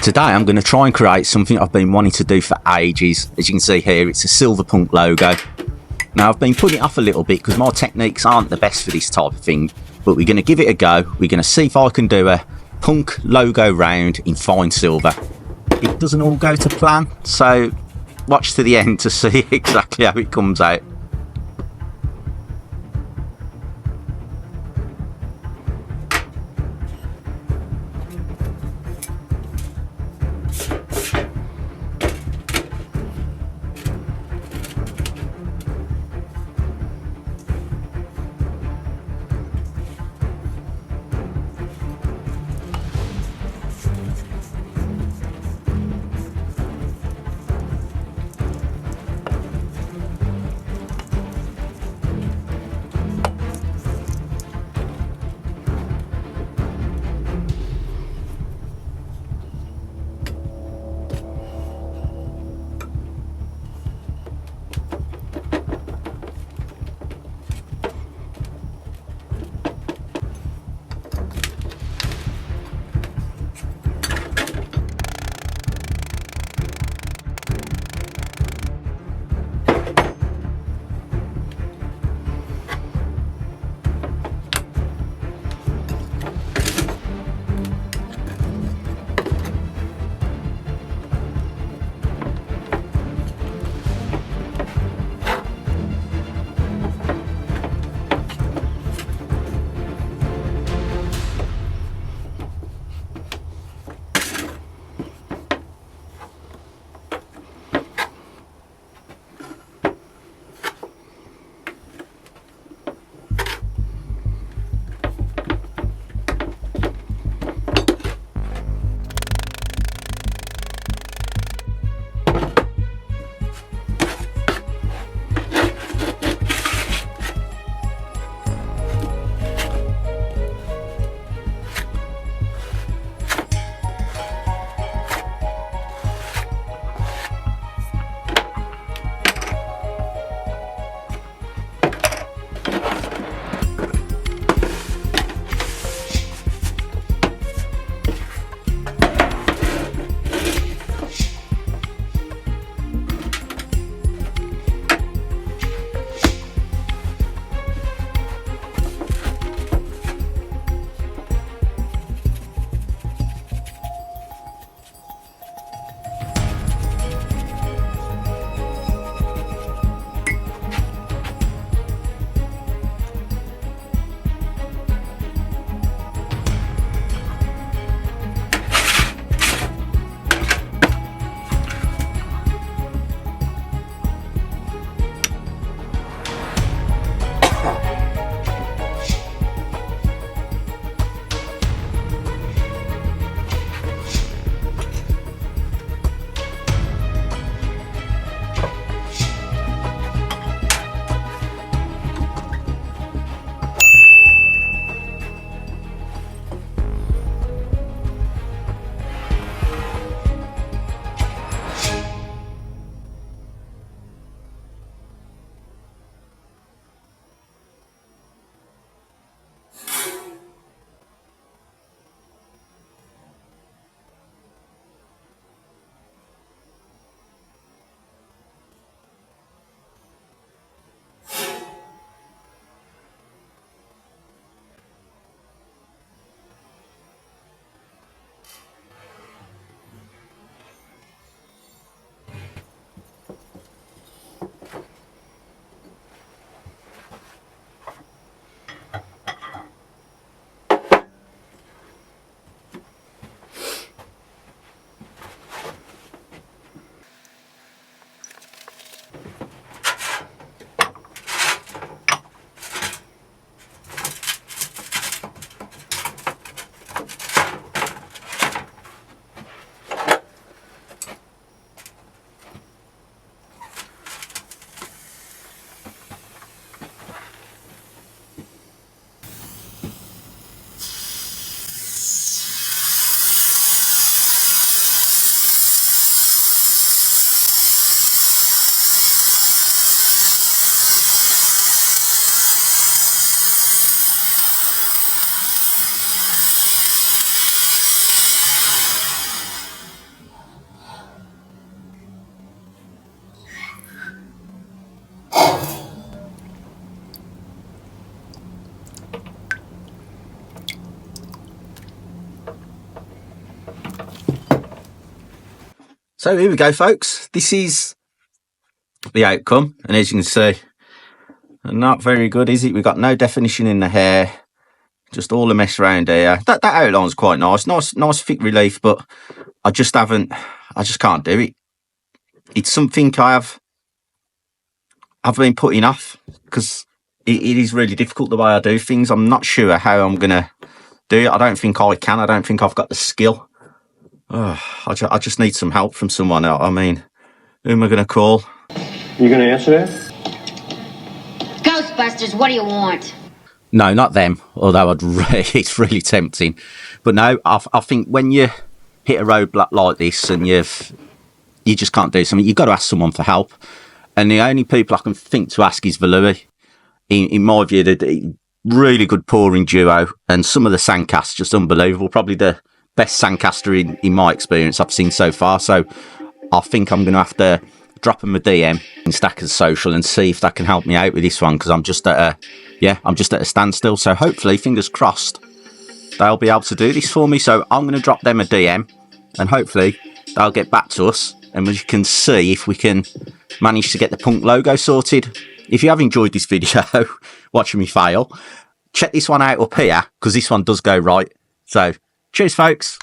Today I'm going to try and create something I've been wanting to do for ages. As you can see here, it's a silver punk logo. Now I've been putting it off a little bit because my techniques aren't the best for this type of thing, but we're going to give it a go. We're going to see if I can do a punk logo round in fine silver. It doesn't all go to plan, so watch to the end to see exactly how it comes out. So here we go, folks. This is the outcome, and as you can see, not very good, is it? We've got no definition in the hair, just all the mess around here. That outline's quite nice thick relief, but I just can't do it. It's something I've been putting off because it is really difficult the way I do things. I'm not sure how I'm gonna do it. I don't think I can. I don't think I've got the skill. I just need some help from someone else. I mean, who am I going to call? You going to answer that? Ghostbusters, what do you want? No, not them. Although it's really tempting. But no, I think when you hit a roadblock like this and you just can't do something, you've got to ask someone for help. And the only people I can think to ask is Louis. In my view, they're really good pouring duo, and some of the sandcasts just unbelievable. Probably the best sandcaster in my experience I've seen so far. So I think I'm going to have to drop them a DM in Stackers Social and see if that can help me out with this one, because I'm just at a standstill. So hopefully, fingers crossed, they'll be able to do this for me. So I'm going to drop them a DM, and hopefully they'll get back to us, and we can see if we can manage to get the punk logo sorted. If you have enjoyed this video, watching me fail, check this one out up here, because this one does go right. So cheers, folks.